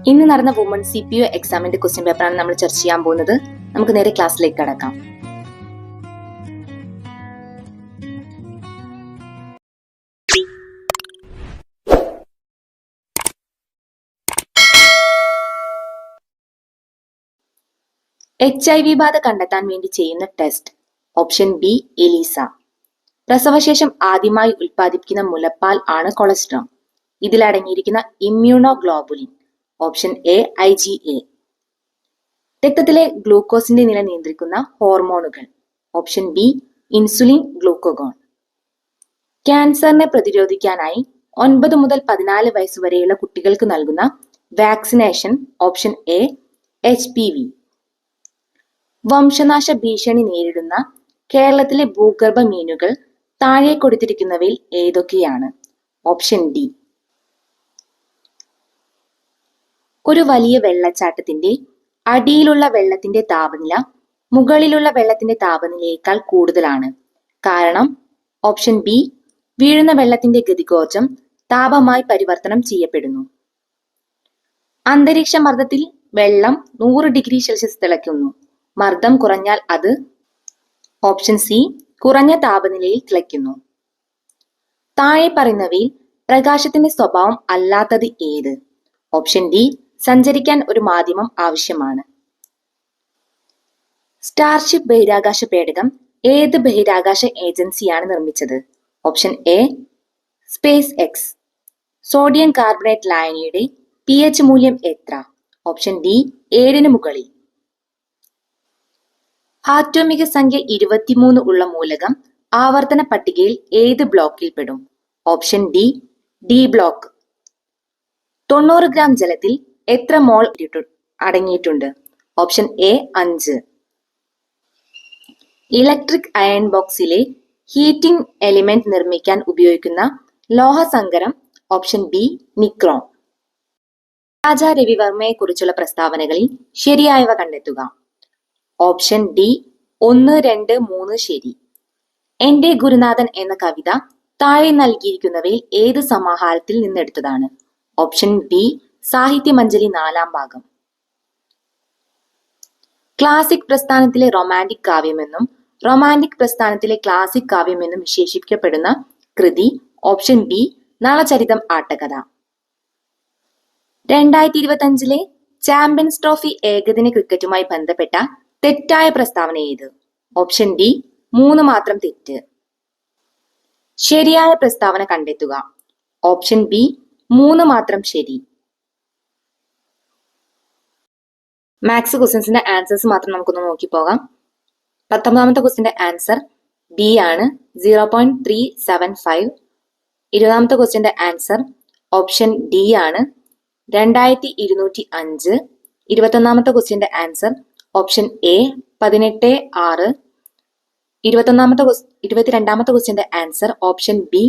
ഇന്ന് നടന്ന woman CPO എക്സാമിന്റെ ക്വസ്റ്റ്യൻ പേപ്പറാണ് നമ്മൾ ചർച്ച ചെയ്യാൻ പോകുന്നത്. നമുക്ക് നേരെ ക്ലാസ്സിലേക്ക് കടക്കാം. HIV ബാധ കണ്ടെത്താൻ വേണ്ടി ചെയ്യുന്ന ടെസ്റ്റ്. Option B ELISA. പ്രസവശേഷം ആദ്യമായി ഉൽപ്പാദിപ്പിക്കുന്ന മുലപ്പാൽ ആണ് കൊളസ്ട്രോം. ഇതിലടങ്ങിയിരിക്കുന്ന ഇമ്മ്യൂണോഗ്ലോബുലിൻ. Option A IgA. രക്തത്തിലെ ഗ്ലൂക്കോസിന്റെ നില നിയന്ത്രിക്കുന്ന ഹോർമോണുകൾ. Option B insulin, glucagon. ക്യാൻസറിനെ പ്രതിരോധിക്കാനായി 9 മുതൽ 14 വയസ്സ് വരെയുള്ള കുട്ടികൾക്ക് നൽകുന്ന വാക്സിനേഷൻ. Option A HPV. വംശനാശ ഭീഷണി നേരിടുന്ന കേരളത്തിലെ ഭൂഗർഭ മീനുകൾ താഴെ കൊടുത്തിരിക്കുന്നവയിൽ ഏതൊക്കെയാണ്? Option D. ഒരു വലിയ വെള്ളച്ചാട്ടത്തിന്റെ അടിയിലുള്ള വെള്ളത്തിന്റെ താപനില മുകളിലുള്ള വെള്ളത്തിന്റെ താപനിലയേക്കാൾ കൂടുതലാണ്. കാരണം? Option B. വീഴുന്ന വെള്ളത്തിന്റെ ഗതികോർജം താപമായി പരിവർത്തനം ചെയ്യപ്പെടുന്നു. അന്തരീക്ഷ മർദ്ദത്തിൽ വെള്ളം 100 ഡിഗ്രി സെൽഷ്യസ് തിളയ്ക്കുന്നു. മർദ്ദം കുറഞ്ഞാൽ അത്? Option C. കുറഞ്ഞ താപനിലയിൽ തിളയ്ക്കുന്നു. താഴെ പറയുന്നവയിൽ പ്രകാശത്തിന്റെ സ്വഭാവം അല്ലാത്തത് ഏത്? Option D. സഞ്ചരിക്കാൻ ഒരു മാധ്യമം ആവശ്യമാണ്. സ്റ്റാർഷിപ്പ് ബഹിരാകാശ പേടകം ഏത് ബഹിരാകാശ ഏജൻസിയാണ് നിർമ്മിച്ചത്? Option A SpaceX. Sodium carbonate ലായനിയുടെ pH മൂല്യം എത്ര? ഓപ്ഷൻ ഡി 7 മുകളിൽ. ആറ്റോമിക സംഖ്യ 23 ഉള്ള മൂലകം ആവർത്തന പട്ടികയിൽ ഏത് ബ്ലോക്കിൽ പെടും? Option D block. 90 ഗ്രാം ജലത്തിൽ എത്ര മോൾ അടങ്ങിയിട്ടുണ്ട്? Option A 5. ഇലക്ട്രിക് അയൺ ബോക്സിലെ ഹീറ്റിംഗ് എലിമെന്റ് നിർമ്മിക്കാൻ ഉപയോഗിക്കുന്ന ലോഹസങ്കരം. Option B nichrome. രാജാ രവിവർമ്മയെ കുറിച്ചുള്ള പ്രസ്താവനകളിൽ ശരിയായവ കണ്ടെത്തുക. ഓപ്ഷൻ ഡി 1, 2, 3 ശരി. എന്റെ ഗുരുനാഥൻ എന്ന കവിത താഴെ നൽകിയിരിക്കുന്നവയിൽ ഏത് സമാഹാരത്തിൽ നിന്നെടുത്തതാണ്? ഓപ്ഷൻ ബി സാഹിത്യമഞ്ജരി 4ാം ഭാഗം. ക്ലാസിക് പ്രസ്ഥാനത്തിലെ റൊമാന്റിക് കാവ്യമെന്നും റൊമാന്റിക് പ്രസ്ഥാനത്തിലെ ക്ലാസിക് കാവ്യമെന്നും വിശേഷിപ്പിക്കപ്പെടുന്ന കൃതി. Option B Nalacharitham Attakatha. 2025 champions trophy ഏകദിന ക്രിക്കറ്റുമായി ബന്ധപ്പെട്ട തെറ്റായ പ്രസ്താവന ഏത്? ഓപ്ഷൻ ഡി 3 മാത്രം തെറ്റ്. ശരിയായ പ്രസ്താവന കണ്ടെത്തുക. ഓപ്ഷൻ ബി 3 മാത്രം ശരി. മാത്സ് ക്വസ്റ്റ്യൻസിന്റെ ആൻസേഴ്സ് മാത്രം നമുക്കൊന്ന് നോക്കി പോകാം. 19ാമത്തെ ക്വസ്റ്റ്യന്റെ ആൻസർ ബി ആണ്, 0.375. 20ാമത്തെ ക്വസ്റ്റ്യന്റെ ആൻസർ ഓപ്ഷൻ ഡി ആണ്, 2205. 21ാമത്തെ ക്വസ്റ്റ്യന്റെ ആൻസർ ഓപ്ഷൻ എ 18.6. 22ാമത്തെ ക്വസ്റ്റ്യന്റെ ആൻസർ ഓപ്ഷൻ ബി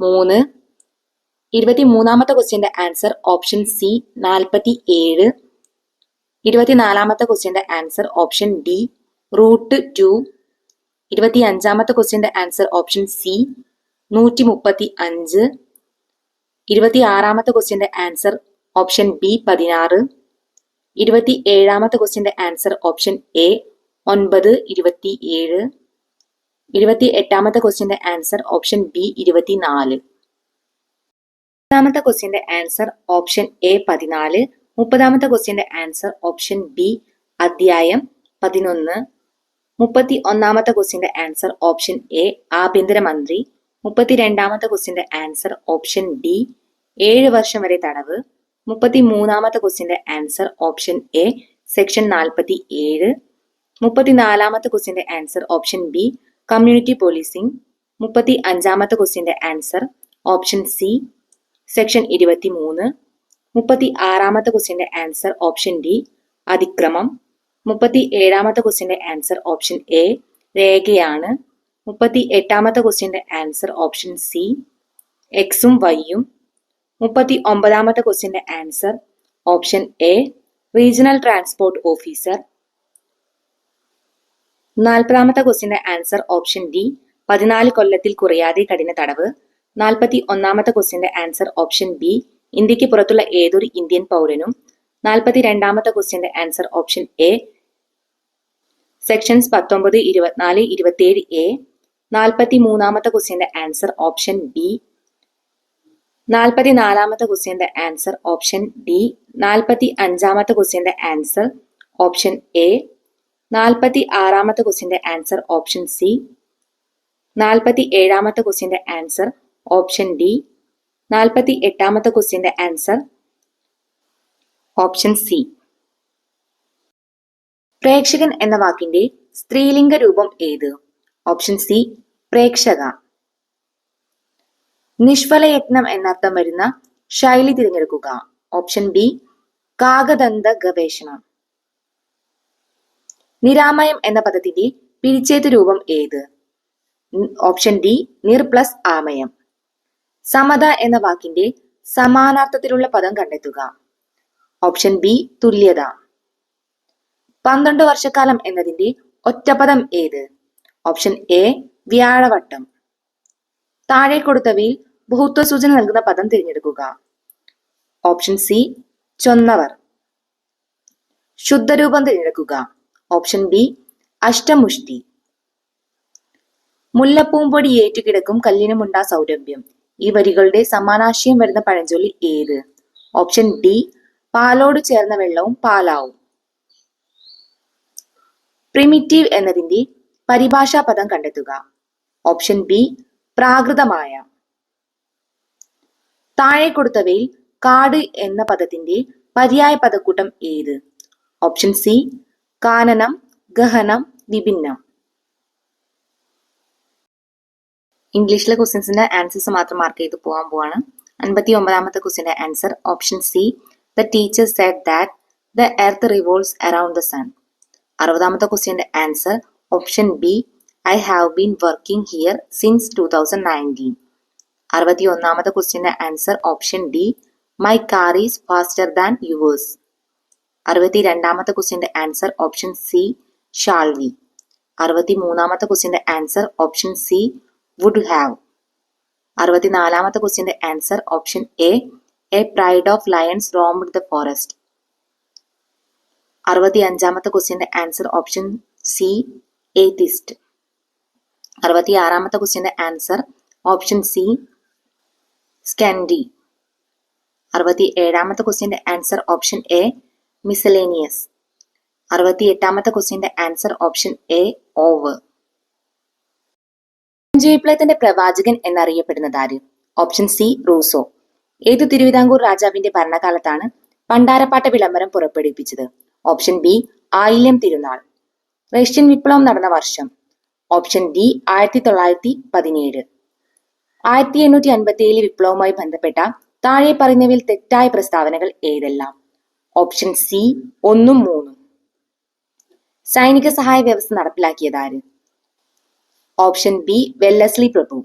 3. 23ാമത്തെ ക്വസ്റ്റ്യന്റെ ആൻസർ ഓപ്ഷൻ സി 47. 24ാമത്തെ ക്വസ്റ്റ്യന്റെ ആൻസർ ഓപ്ഷൻ ഡി √2. 25ാമത്തെ ക്വസ്റ്റ്യന്റെ ആൻസർ ഓപ്ഷൻ സി 135. 26ാമത്തെ ക്വസ്റ്റ്യന്റെ ആൻസർ ഓപ്ഷൻ ബി 16. 27ാമത്തെ ക്വസ്റ്റ്യന്റെ ആൻസർ ഓപ്ഷൻ എ 927. 28ാമത്തെ ക്വസ്റ്റ്യന്റെ ആൻസർ ഓപ്ഷൻ ബി 24. 30ാമത്തെ ക്വസ്റ്റ്യന്റെ ആൻസർ ഓപ്ഷൻ എ 14. 30ാമത്തെ ക്വസ്റ്റ്യന്റെ ആൻസർ ഓപ്ഷൻ ബി അധ്യായം 11. 31ാമത്തെ ക്വസ്റ്റ്യന്റെ ആൻസർ ഓപ്ഷൻ എ ആഭ്യന്തരമന്ത്രി. 32ാമത്തെ ക്വസ്റ്റ്യന്റെ ആൻസർ ഓപ്ഷൻ ഡി 7 വർഷം വരെ തടവ്. 33ാമത്തെ ക്വസ്റ്റ്യന്റെ ആൻസർ ഓപ്ഷൻ എ സെക്ഷൻ 47. 34ാമത്തെ ക്വസ്റ്റ്യന്റെ answer option B community policing. 35ാമത്തെ ക്വസ്റ്റ്യന്റെ ആൻസർ ഓപ്ഷൻ സി സെക്ഷൻ 23. 36ാമത്തെ ക്വസ്റ്റ്യന്റെ ആൻസർ ഓപ്ഷൻ ഡി അതിക്രമം. 37ാമത്തെ ക്വസ്റ്റ്യന്റെ ആൻസർ ഓപ്ഷൻ എ രേഖയാണ്. 38ാമത്തെ ക്വസ്റ്റ്യന്റെ ആൻസർ ഓപ്ഷൻ സി എക്സും വൈയും. 39ാമത്തെ ക്വസ്റ്റ്യന്റെ answer option A regional transport officer. 40ാമത്തെ ക്വസ്റ്റ്യന്റെ ആൻസർ ഓപ്ഷൻ ഡി 14 കൊല്ലത്തിൽ കുറയാതെ കഠിന തടവ്. 41ാമത്തെ ക്വസ്റ്റ്യന്റെ ആൻസർ ഓപ്ഷൻ ബി ഇന്ത്യക്ക് പുറത്തുള്ള ഏതൊരു ഇന്ത്യൻ പൗരനും 42ാമത്തെ ക്വസ്റ്റ്യന്റെ answer option A. Sections 19, 24, 27 A. 43ാമത്തെ ക്വസ്റ്റ്യന്റെ ആൻസർ ഓപ്ഷൻ ബി. 44ാമത്തെ ക്വസ്റ്റ്യന്റെ ആൻസർ ഓപ്ഷൻ ഡി. 45ാമത്തെ ക്വസ്റ്റ്യന്റെ ആൻസർ ഓപ്ഷൻ എ. 46ാമത്തെ ക്വസ്റ്റ്യന്റെ ആൻസർ ഓപ്ഷൻ സി. 47ാമത്തെ ക്വസ്റ്റ്യന്റെ ആൻസർ ഓപ്ഷൻ ഡി. 48ാമത്തെ ക്വസ്റ്റ്യന്റെ ആൻസർ ഓപ്ഷൻ സി. പ്രേക്ഷകൻ എന്ന വാക്കിന്റെ സ്ത്രീലിംഗ രൂപം ഏത്? ഓപ്ഷൻ സി പ്രേക്ഷക. നിഷ്ഫലയത്നം എന്നർത്ഥം വരുന്ന ശൈലി തിരഞ്ഞെടുക്കുക. ഓപ്ഷൻ ബി കാകദന്ത ഗവേഷണം. നിരാമയം എന്ന പദത്തിന്റെ പിരിച്ചേത്ത് രൂപം ഏത്? ഓപ്ഷൻ ഡി നിർ പ്ലസ് ആമയം. സമത എന്ന വാക്കിന്റെ സമാനാർത്ഥത്തിലുള്ള പദം കണ്ടെത്തുക. ഓപ്ഷൻ ബി തുല്യത. 12 വർഷക്കാലം എന്നതിന്റെ ഒറ്റപ്പദം ഏത്? ഓപ്ഷൻ എ വ്യാഴവട്ടം. താഴെ കൊടുത്തവയിൽ ബഹുത്വ സൂചന നൽകുന്ന പദം തിരഞ്ഞെടുക്കുക. Option C ചൊന്നവർ. ശുദ്ധരൂപം തിരഞ്ഞെടുക്കുക. Option B അഷ്ടമുഷ്ടി. മുല്ലപ്പൂമ്പൊടി ഏറ്റുകിടക്കും കല്ലിനുമുണ്ടാ സൗരഭ്യം. ഈ വരികളുടെ സമാനാശയം വരുന്ന പഴഞ്ചൊല്ലി ഏത്? ഓപ്ഷൻ ഡി പാലോട് ചേർന്ന വെള്ളവും പാലാവും. പ്രിമിറ്റീവ് എന്നതിന്റെ പരിഭാഷാ പദം കണ്ടെത്തുക. ഓപ്ഷൻ ബി പ്രാകൃതമായ. താഴെ കൊടുത്തവയിൽ കാട് എന്ന പദത്തിന്റെ പര്യായ പദക്കൂട്ടം ഏത്? ഓപ്ഷൻ സി കാനനം, ഗഹനം, വിഭിന്നം. ഇംഗ്ലീഷിലെ ക്വസ്റ്റ്യൻസിന്റെ ആൻസേഴ്സ് മാത്രം മാർക്ക് ചെയ്ത് പോകാൻ പോവാണ്. 59ാമത്തെ ക്വസ്റ്റ്യന്റെ answer option C the teacher said that the earth revolves around the sun. 60ാമത്തെ ക്വസ്റ്റ്യന്റെ answer option B I have been working here since 2019. 61ാമത്തെ ക്വസ്റ്റ്യന്റെ answer option D my car is faster than yours. 62ാമത്തെ ക്വസ്റ്റ്യന്റെ answer option C shall we. 63ാമത്തെ ക്വസ്റ്റ്യന്റെ answer option C would have. 64ാമത്തെ ക്വസ്റ്റ്യന്റെ answer option A pride of lions roamed the forest. 65ാമത്തെ ക്വസ്റ്റ്യന്റെ answer option C atheist. 66ാമത്തെ ക്വസ്റ്റ്യന്റെ answer option C scanty. 67ാമത്തെ ക്വസ്റ്റ്യന്റെ ആൻസർ ഓപ്ഷൻ എ മിസലേനിയസ്. 68ാമത്തെ ക്വസ്റ്റ്യന്റെ answer option A owe. French വിപ്ലവത്തിന്റെ പ്രവാചകൻ എന്നറിയപ്പെടുന്നത് ആര്? Option C Rousseau. ഏതു തിരുവിതാംകൂർ രാജാവിന്റെ ഭരണകാലത്താണ് പണ്ടാരപ്പാട്ട വിളംബരം പുറപ്പെടുവിപ്പിച്ചത്? ഓപ്ഷൻ ബി ആയില്യം തിരുനാൾ. റഷ്യൻ വിപ്ലവം നടന്ന വർഷം? Option D 1917. 1857 വിപ്ലവവുമായി ബന്ധപ്പെട്ട താഴെ പറയുന്നവയിൽ തെറ്റായ പ്രസ്താവനകൾ ഏതെല്ലാം? ഓപ്ഷൻ സി 1ഉം 3ഉം. സൈനിക സഹായ വ്യവസ്ഥ നടപ്പിലാക്കിയത് ആര്? ഓപ്ഷൻ ബി വെല്ലസ്ലി പ്രഭു.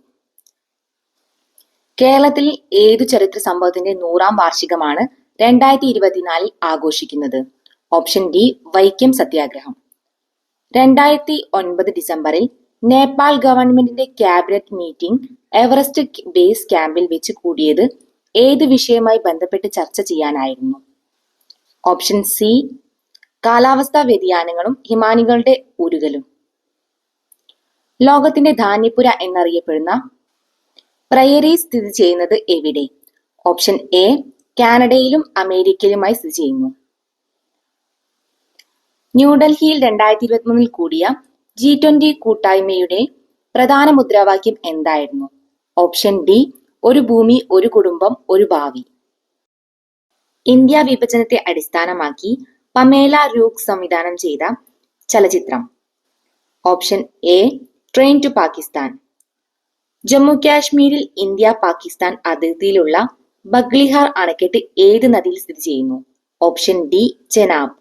കേരളത്തിൽ ഏതു ചരിത്ര സംഭവത്തിന്റെ 100ാം വാർഷികമാണ് 2024 ആഘോഷിക്കുന്നത്? ഓപ്ഷൻ ഡി വൈക്കം സത്യാഗ്രഹം. 2009 ഡിസംബറിൽ നേപ്പാൾ ഗവൺമെന്റിന്റെ ക്യാബിനറ്റ് മീറ്റിംഗ് എവറസ്റ്റ് ബേസ് ക്യാമ്പിൽ വെച്ച് കൂടിയത് ഏത് വിഷയവുമായി ബന്ധപ്പെട്ട് ചർച്ച ചെയ്യാനായിരുന്നു? ഓപ്ഷൻ സി കാലാവസ്ഥാ വ്യതിയാനങ്ങളും ഹിമാനികളുടെ ഉരുകലും. ലോകത്തിന്റെ ധാന്യപ്പുര എന്നറിയപ്പെടുന്ന പ്രയറി സ്ഥിതി ചെയ്യുന്നത് എവിടെ? ഓപ്ഷൻ എ കാനഡയിലും അമേരിക്കയിലുമായി സ്ഥിതി ചെയ്യുന്നു. ന്യൂഡൽഹിയിൽ 2023 കൂടിയ G20 കൂട്ടായ്മയുടെ പ്രധാന മുദ്രാവാക്യം എന്തായിരുന്നു? ഓപ്ഷൻ ഡി ഒരു ഭൂമി, ഒരു കുടുംബം, ഒരു ഭാവി. ഇന്ത്യ വിഭജനത്തെ അടിസ്ഥാനമാക്കി പമേല റൂക്ക് സംവിധാനം ചെയ്ത ചലച്ചിത്രം? Option A train to Pakistan. Jammu കാശ്മീരിൽ ഇന്ത്യ പാകിസ്ഥാൻ അതിർത്തിയിലുള്ള ബഗ്ലിഹാർ അണക്കെട്ട് ഏത് നദിയിൽ സ്ഥിതി ചെയ്യുന്നു? Option D Chenab.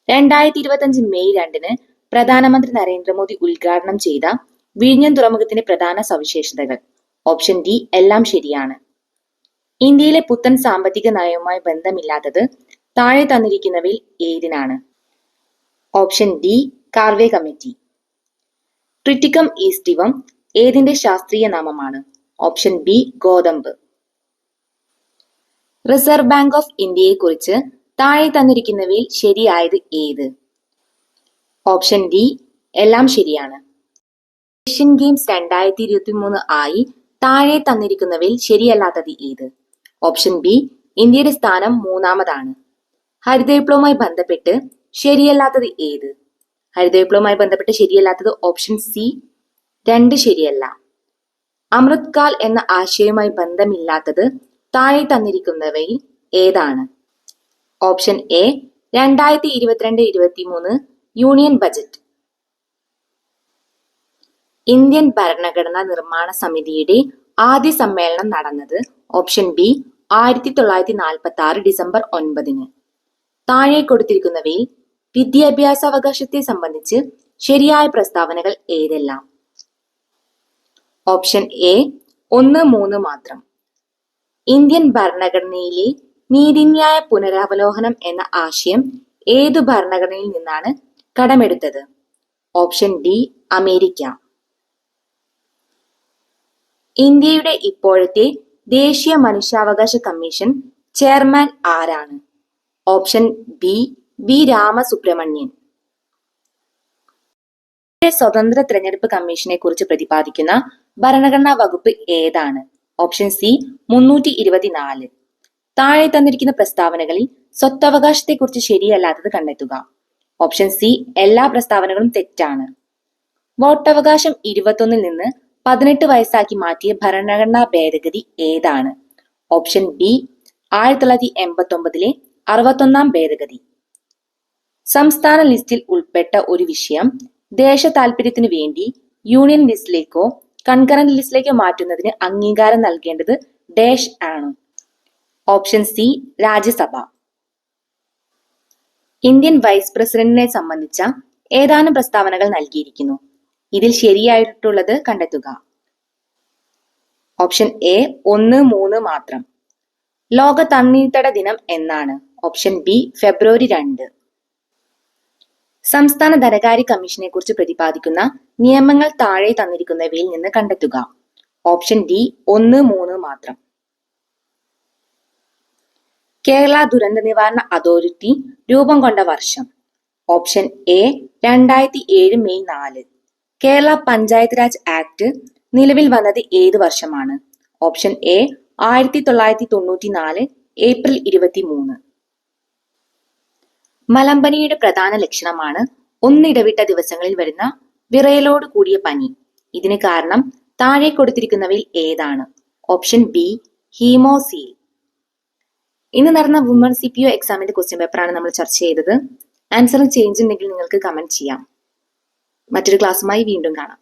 2025 മെയ് 2 പ്രധാനമന്ത്രി നരേന്ദ്രമോദി ഉദ്ഘാടനം ചെയ്ത വിഴിഞ്ഞം തുറമുഖത്തിന്റെ പ്രധാന സവിശേഷതകൾ? ഓപ്ഷൻ ഡി എല്ലാം ശരിയാണ്. ഇന്ത്യയിലെ പുത്തൻ സാമ്പത്തിക നയവുമായി ബന്ധമില്ലാത്തത് താഴെ തന്നിരിക്കുന്നവയിൽ ഏതിനാണ്? Option D Karve committee. Triticum aestivum ഏതിന്റെ ശാസ്ത്രീയ നാമമാണ്? ഓപ്ഷൻ ബി ഗോതമ്പ്. റിസർവ് ബാങ്ക് ഓഫ് ഇന്ത്യയെ കുറിച്ച് താഴെ തന്നിരിക്കുന്നവയിൽ ശരിയായത് ഏത്? ഓപ്ഷൻ ഡി എല്ലാം ശരിയാണ്. ഏഷ്യൻ ഗെയിംസ് 2023 ആയി താഴെ തന്നിരിക്കുന്നവയിൽ ശരിയല്ലാത്തത് ഏത്? ഓപ്ഷൻ ബി ഇന്ത്യയുടെ സ്ഥാനം 3-ാമതാണ്. ഹരിതവിപ്ലവവുമായി ബന്ധപ്പെട്ട് ശരിയല്ലാത്തത് ഏത്? ഹരിതവിപ്ലവവുമായി ബന്ധപ്പെട്ട് ശരിയല്ലാത്തത് ഓപ്ഷൻ സി 2 ശരിയല്ല. അമൃത് കാൽ എന്ന ആശയവുമായി ബന്ധമില്ലാത്തത് താഴെ തന്നിരിക്കുന്നവയിൽ ഏതാണ്? Option A 2022-23 union budget. Indian ഭരണഘടനാ നിർമ്മാണ സമിതിയുടെ ആദ്യ സമ്മേളനം നടന്നത് ഓപ്ഷൻ ബി 1946 ഡിസംബർ 9. താഴെ കൊടുത്തിരിക്കുന്നവയിൽ വിദ്യാഭ്യാസാവകാശത്തെ സംബന്ധിച്ച് ശരിയായ പ്രസ്താവനകൾ ഏതെല്ലാം? ഓപ്ഷൻ എ 1, 3 മാത്രം. ഇന്ത്യൻ ഭരണഘടനയിലെ നീതിന്യായ പുനരവലോകനം എന്ന ആശയം ഏതു ഭരണഘടനയിൽ നിന്നാണ് കടമെടുത്തത്? Option D America. ഇന്ത്യയുടെ ഇപ്പോഴത്തെ ദേശീയ മനുഷ്യാവകാശ കമ്മീഷൻ ചെയർമാൻ ആരാണ്? Option B V Ramasubramanian. സ്വതന്ത്ര തെരഞ്ഞെടുപ്പ് കമ്മീഷനെ കുറിച്ച് പ്രതിപാദിക്കുന്ന ഭരണഘടനാ വകുപ്പ് ഏതാണ്? Option C 324. താഴെ തന്നിരിക്കുന്ന പ്രസ്താവനകളിൽ സ്വത്തവകാശത്തെക്കുറിച്ച് ശരിയല്ലാത്തത് കണ്ടെത്തുക. ഓപ്ഷൻ സി എല്ലാ പ്രസ്താവനകളും തെറ്റാണ്. വോട്ടവകാശം 21 നിന്ന് 18 വയസ്സാക്കി മാറ്റിയ ഭരണഘടനാ ഭേദഗതി ഏതാണ്? ഓപ്ഷൻ ബി 1989 61-ാം ഭേദഗതി. സംസ്ഥാന ലിസ്റ്റിൽ ഉൾപ്പെട്ട ഒരു വിഷയം ദേശ താൽപര്യത്തിനു വേണ്ടി യൂണിയൻ ലിസ്റ്റിലേക്കോ കൺകറന്റ് ലിസ്റ്റിലേക്കോ മാറ്റുന്നതിന് അംഗീകാരം നൽകേണ്ടത് ഡാഷ് ആണ്? Option C Rajya Sabha. Indian vice പ്രസിഡന്റിനെ സംബന്ധിച്ച ഏതാനും പ്രസ്താവനകൾ നൽകിയിരിക്കുന്നു. ഇതിൽ ശരിയായിട്ടുള്ളത് കണ്ടെത്തുക. ഓപ്ഷൻ എ 1, 3 മാത്രം. ലോക തണ്ണീർത്തട ദിനം എന്നാണ്? ഓപ്ഷൻ ബി ഫെബ്രുവരി 2. സംസ്ഥാന ധനകാര്യ കമ്മീഷനെ കുറിച്ച് പ്രതിപാദിക്കുന്ന നിയമങ്ങൾ താഴെ തന്നിരിക്കുന്നവയിൽ നിന്ന് കണ്ടെത്തുക. ഓപ്ഷൻ ഡി 1, 3 മാത്രം. കേരള ദുരന്ത നിവാരണ അതോറിറ്റി രൂപം കൊണ്ട വർഷം? Option A 2007 May 4. Kerala panchayat Raj act നിലവിൽ വന്നത് ഏത് വർഷമാണ്? Option A 1994 April 23. മലമ്പനിയുടെ പ്രധാന ലക്ഷണമാണ് ഒന്നിടവിട്ട ദിവസങ്ങളിൽ വരുന്ന വിറയലോട് കൂടിയ പനി. ഇതിന് കാരണം താഴെ കൊടുത്തിരിക്കുന്നവയിൽ ഏതാണ്? Option B haemocele. ഇന്ന് നടന്ന വുമൺ CPO എക്സാമിന്റെ ക്വസ്റ്റ്യൻ പേപ്പറാണ് നമ്മൾ ചർച്ച ചെയ്തത്. ആൻസറിൽ ചേഞ്ച് ഉണ്ടെങ്കിൽ നിങ്ങൾക്ക് കമന്റ് ചെയ്യാം. മറ്റൊരു ക്ലാസ്സുമായി വീണ്ടും കാണാം.